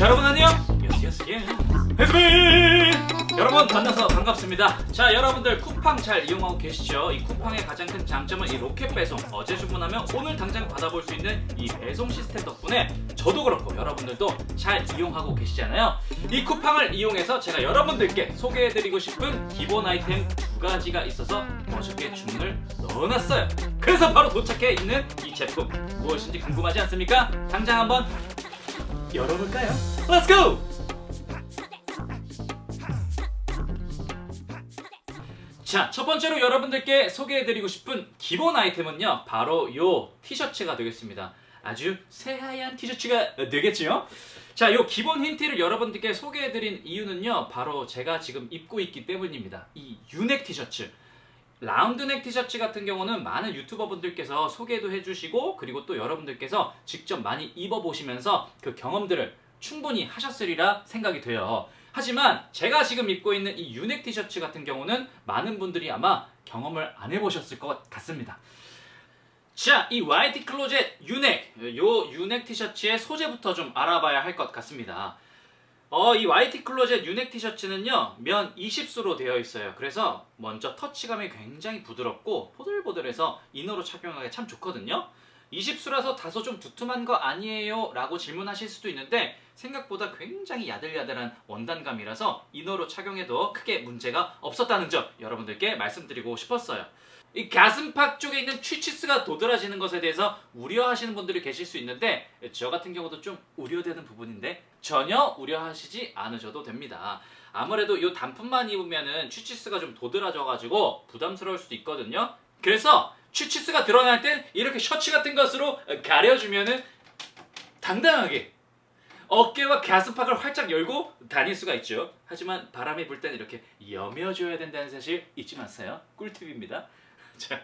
자, 여러분 안녕. 예스 해수빈 여러분 만나서 반갑습니다. 자, 여러분들 쿠팡 잘 이용하고 계시죠? 이 쿠팡의 가장 큰 장점은 이 로켓 배송, 어제 주문하면 오늘 당장 받아볼 수 있는 이 배송 시스템 덕분에 저도 그렇고 여러분들도 잘 이용하고 계시잖아요. 이 쿠팡을 이용해서 제가 여러분들께 소개해드리고 싶은 기본 아이템 두 가지가 있어서 어저께 주문을 넣어놨어요. 그래서 바로 도착해 있는 이 제품 무엇인지 궁금하지 않습니까? 당장 한번 열어볼까요? Let's go! 자, 첫 번째로 여러분들께 소개해드리고 싶은 기본 아이템은요, 바로 요 티셔츠가 되겠습니다. 아주 새하얀 티셔츠가 되겠죠? 자, 요 기본 흰 티를 여러분들께 소개해드린 이유는요, 바로 제가 지금 입고 있기 때문입니다. 이 유넥 티셔츠. 라운드넥 티셔츠 같은 경우는 많은 유튜버분들께서 소개도 해주시고, 그리고 또 여러분들께서 직접 많이 입어보시면서 그 경험들을 충분히 하셨으리라 생각이 돼요. 하지만 제가 지금 입고 있는 이 유넥 티셔츠 같은 경우는 많은 분들이 아마 경험을 안 해보셨을 것 같습니다. 자, 이 YT 클로젯 유넥, 요 유넥 티셔츠의 소재부터 좀 알아봐야 할 것 같습니다. 이 YT 클로젯 유넥 티셔츠는요, 면 20수로 되어 있어요. 그래서 먼저 터치감이 굉장히 부드럽고 보들보들해서 이너로 착용하기 참 좋거든요. 20수라서 다소 좀 두툼한 거 아니에요? 라고 질문하실 수도 있는데 생각보다 굉장히 야들야들한 원단감이라서 이너로 착용해도 크게 문제가 없었다는 점 여러분들께 말씀드리고 싶었어요. 이 가슴팍 쪽에 있는 취치스가 도드라지는 것에 대해서 우려하시는 분들이 계실 수 있는데 저 같은 경우도 좀 우려되는 부분인데 전혀 우려하시지 않으셔도 됩니다. 아무래도 이 단품만 입으면은 취치스가 좀 도드라져가지고 부담스러울 수도 있거든요. 그래서 취치스가 드러날 땐 이렇게 셔츠 같은 것으로 가려주면은 당당하게 어깨와 가슴팍을 활짝 열고 다닐 수가 있죠. 하지만 바람이 불 땐 이렇게 여며줘야 된다는 사실 잊지 마세요. 꿀팁입니다. 자,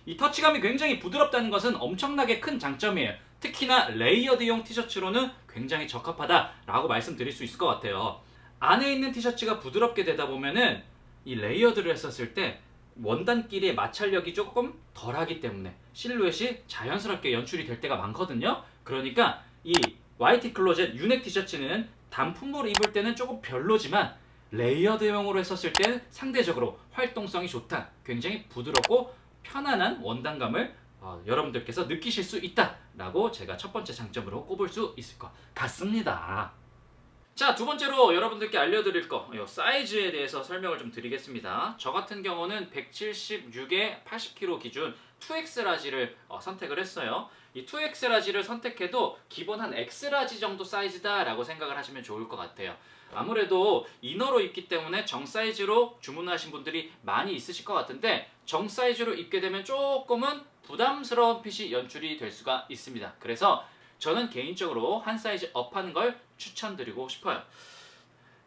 이 터치감이 굉장히 부드럽다는 것은 엄청나게 큰 장점이에요. 특히나 레이어드용 티셔츠로는 굉장히 적합하다라고 말씀드릴 수 있을 것 같아요. 안에 있는 티셔츠가 부드럽게 되다 보면은 이 레이어드를 했었을 때 원단끼리의 마찰력이 조금 덜하기 때문에 실루엣이 자연스럽게 연출이 될 때가 많거든요. 그러니까 이 YT 클로젯 유넥 티셔츠는 단품으로 입을 때는 조금 별로지만 레이어드용으로 했었을 때는 상대적으로 활동성이 좋다. 굉장히 부드럽고 편안한 원단감을 여러분들께서 느끼실 수 있다라고 제가 첫 번째 장점으로 꼽을 수 있을 것 같습니다. 자, 두 번째로 여러분들께 알려드릴 거, 이 사이즈에 대해서 설명을 좀 드리겠습니다. 저 같은 경우는 176에 80kg 기준 2X 라지를 선택을 했어요. 이 2X 라지를 선택해도 기본 한 X 라지 정도 사이즈다라고 생각을 하시면 좋을 것 같아요. 아무래도 이너로 입기 때문에 정 사이즈로 주문하신 분들이 많이 있으실 것 같은데 정 사이즈로 입게 되면 조금은 부담스러운 핏이 연출이 될 수가 있습니다. 그래서 저는 개인적으로 한 사이즈 업하는 걸 추천드리고 싶어요.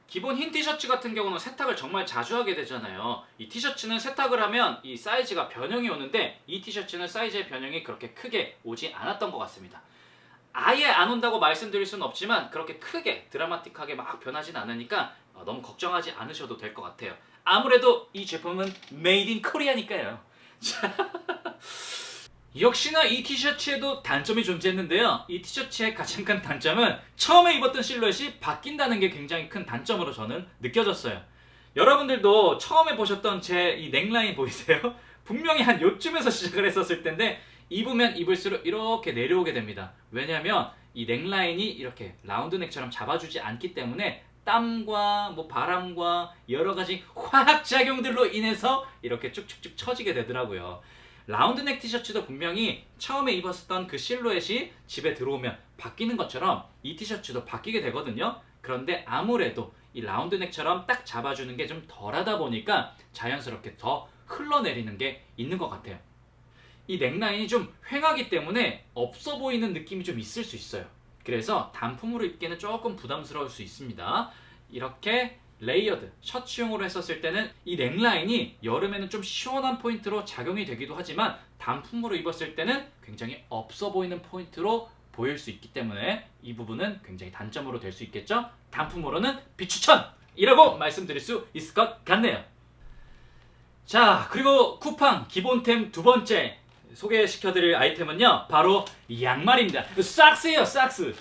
기본 흰 티셔츠 같은 경우는 세탁을 정말 자주 하게 되잖아요. 이 티셔츠는 세탁을 하면 이 사이즈가 변형이 오는데 이 티셔츠는 사이즈의 변형이 그렇게 크게 오지 않았던 것 같습니다. 아예 안 온다고 말씀드릴 수는 없지만 그렇게 크게 드라마틱하게 막 변하진 않으니까 너무 걱정하지 않으셔도 될 것 같아요. 아무래도 이 제품은 메이드 인 코리아니까요. 역시나 이 티셔츠에도 단점이 존재했는데요. 이 티셔츠의 가장 큰 단점은 처음에 입었던 실루엣이 바뀐다는 게 굉장히 큰 단점으로 저는 느껴졌어요. 여러분들도 처음에 보셨던 제 이 넥라인 보이세요? 분명히 한 요쯤에서 시작을 했었을 텐데 입으면 입을수록 이렇게 내려오게 됩니다. 왜냐면 이 넥라인이 이렇게 라운드넥처럼 잡아주지 않기 때문에 땀과 바람과 여러 가지 화학작용들로 인해서 이렇게 쭉쭉쭉 처지게 되더라고요. 라운드넥 티셔츠도 분명히 처음에 입었었던 그 실루엣이 집에 들어오면 바뀌는 것처럼 이 티셔츠도 바뀌게 되거든요. 그런데 아무래도 이 라운드넥처럼 딱 잡아주는 게 좀 덜하다 보니까 자연스럽게 더 흘러내리는 게 있는 것 같아요. 이 넥라인이 좀 휑하기 때문에 없어 보이는 느낌이 좀 있을 수 있어요. 그래서 단품으로 입기는 조금 부담스러울 수 있습니다. 이렇게 레이어드, 셔츠용으로 했었을 때는 이 넥라인이 여름에는 좀 시원한 포인트로 작용이 되기도 하지만 단품으로 입었을 때는 굉장히 없어 보이는 포인트로 보일 수 있기 때문에 이 부분은 굉장히 단점으로 될 수 있겠죠? 단품으로는 비추천이라고 말씀드릴 수 있을 것 같네요. 자, 그리고 쿠팡 기본템 두 번째 소개시켜드릴 아이템은요, 바로 양말입니다. 삭스예요, 삭스.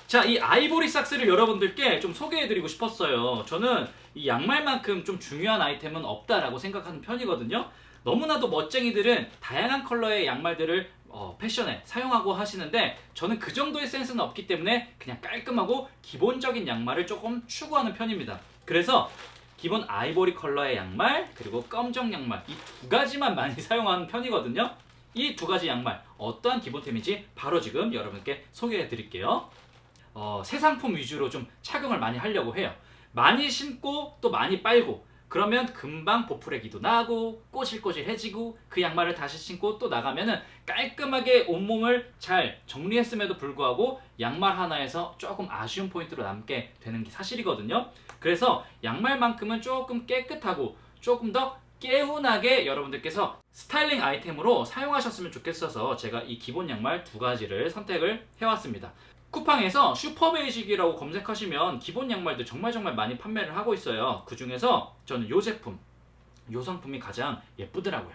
자, 이 아이보리 삭스를 여러분들께 좀 소개해드리고 싶었어요. 저는 이 양말만큼 좀 중요한 아이템은 없다라고 생각하는 편이거든요. 너무나도 멋쟁이들은 다양한 컬러의 양말들을 패션에 사용하고 하시는데 저는 그 정도의 센스는 없기 때문에 그냥 깔끔하고 기본적인 양말을 조금 추구하는 편입니다. 그래서 기본 아이보리 컬러의 양말 그리고 검정 양말 이 두 가지만 많이 사용하는 편이거든요. 이 두 가지 양말 어떠한 기본템인지 바로 지금 여러분께 소개해 드릴게요. 새 상품 위주로 좀 착용을 많이 하려고 해요. 많이 신고 또 많이 빨고 그러면 금방 보풀레기도 나고 꼬실꼬실해지고 그 양말을 다시 신고 또 나가면은 깔끔하게 온몸을 잘 정리했음에도 불구하고 양말 하나에서 조금 아쉬운 포인트로 남게 되는 게 사실이거든요. 그래서 양말만큼은 조금 깨끗하고 조금 더 개운하게 여러분들께서 스타일링 아이템으로 사용하셨으면 좋겠어서 제가 이 기본 양말 두 가지를 선택을 해왔습니다. 쿠팡에서 슈퍼베이직이라고 검색하시면 기본 양말들 정말 많이 판매를 하고 있어요. 그 중에서 저는 이 제품, 이 상품이 가장 예쁘더라고요.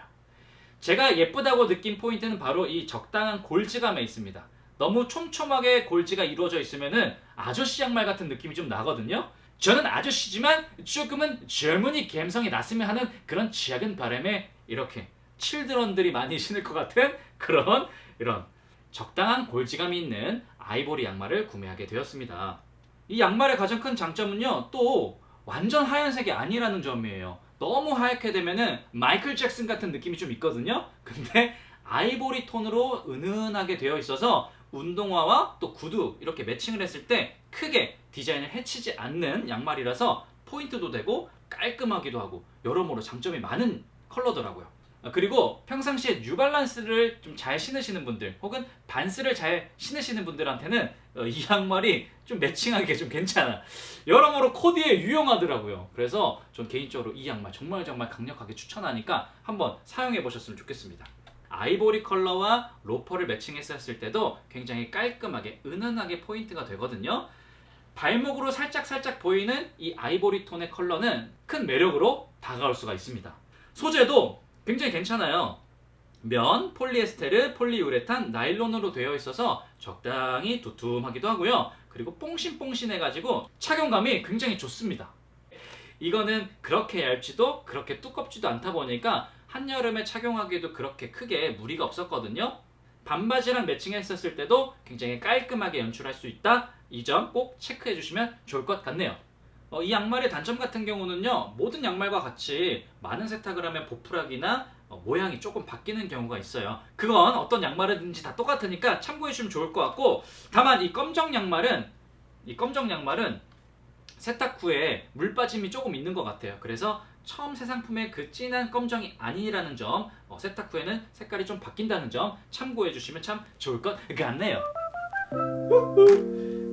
제가 예쁘다고 느낀 포인트는 바로 이 적당한 골지감에 있습니다. 너무 촘촘하게 골지가 이루어져 있으면은 아저씨 양말 같은 느낌이 좀 나거든요. 저는 아저씨지만 조금은 젊은이 감성이 났으면 하는 그런 작은 바람에 이렇게 칠드런들이 많이 신을 것 같은 그런 이런 적당한 골지감이 있는 아이보리 양말을 구매하게 되었습니다. 이 양말의 가장 큰 장점은요, 또 완전 하얀색이 아니라는 점이에요. 너무 하얗게 되면은 마이클 잭슨 같은 느낌이 좀 있거든요. 근데 아이보리 톤으로 은은하게 되어 있어서 운동화와 또 구두 이렇게 매칭을 했을 때 크게 디자인을 해치지 않는 양말이라서 포인트도 되고 깔끔하기도 하고 여러모로 장점이 많은 컬러더라고요. 그리고 평상시에 뉴발란스를 좀 잘 신으시는 분들 혹은 반스를 잘 신으시는 분들한테는 이 양말이 좀 매칭하기가 좀 괜찮아. 여러모로 코디에 유용하더라고요. 그래서 전 개인적으로 이 양말 정말 강력하게 추천하니까 한번 사용해 보셨으면 좋겠습니다. 아이보리 컬러와 로퍼를 매칭했을 때도 굉장히 깔끔하게 은은하게 포인트가 되거든요. 발목으로 살짝 보이는 이 아이보리 톤의 컬러는 큰 매력으로 다가올 수가 있습니다. 소재도 굉장히 괜찮아요. 면, 폴리에스테르, 폴리우레탄, 나일론으로 되어 있어서 적당히 두툼하기도 하고요. 그리고 뽕신뽕신해가지고 착용감이 굉장히 좋습니다. 이거는 그렇게 얇지도 그렇게 두껍지도 않다 보니까 한여름에 착용하기에도 그렇게 크게 무리가 없었거든요. 반바지랑 매칭했었을 때도 굉장히 깔끔하게 연출할 수 있다. 이 점 꼭 체크해 주시면 좋을 것 같네요. 이 양말의 단점 같은 경우는요, 모든 양말과 같이 많은 세탁을 하면 보풀하기나 모양이 조금 바뀌는 경우가 있어요. 그건 어떤 양말이든지 다 똑같으니까 참고해 주시면 좋을 것 같고, 다만 이 검정 양말은 세탁 후에 물 빠짐이 조금 있는 것 같아요. 그래서 처음 새 상품의 그 진한 검정이 아니라는 점, 세탁 후에는 색깔이 좀 바뀐다는 점 참고해 주시면 참 좋을 것 같네요.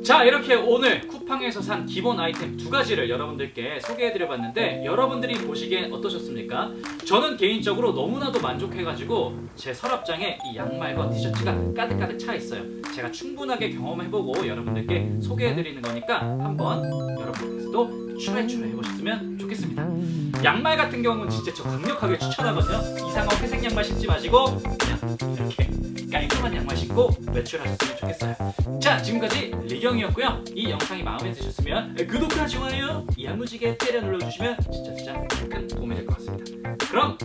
자, 이렇게 오늘 쿠팡에서 산 기본 아이템 두 가지를 여러분들께 소개해드려봤는데 여러분들이 보시기엔 어떠셨습니까? 저는 개인적으로 너무나도 만족해가지고 제 서랍장에 이 양말과 티셔츠가 가득 차 있어요. 제가 충분하게 경험해보고 여러분들께 소개해드리는 거니까 한번 여러분께서도 추라이 해보셨으면 좋겠습니다. 양말 같은 경우는 진짜 저 강력하게 추천하거든요. 이상한 회색 양말 신지 마시고 그냥 이렇게 깔끔한 양말 신고 외출하셨으면 좋겠어요. 자, 지금까지 리경이었고요. 이 영상이 마음에 드셨으면 구독과 좋아요 야무지게 때려 눌러주시면 진짜 큰 도움이 될 것 같습니다. 그럼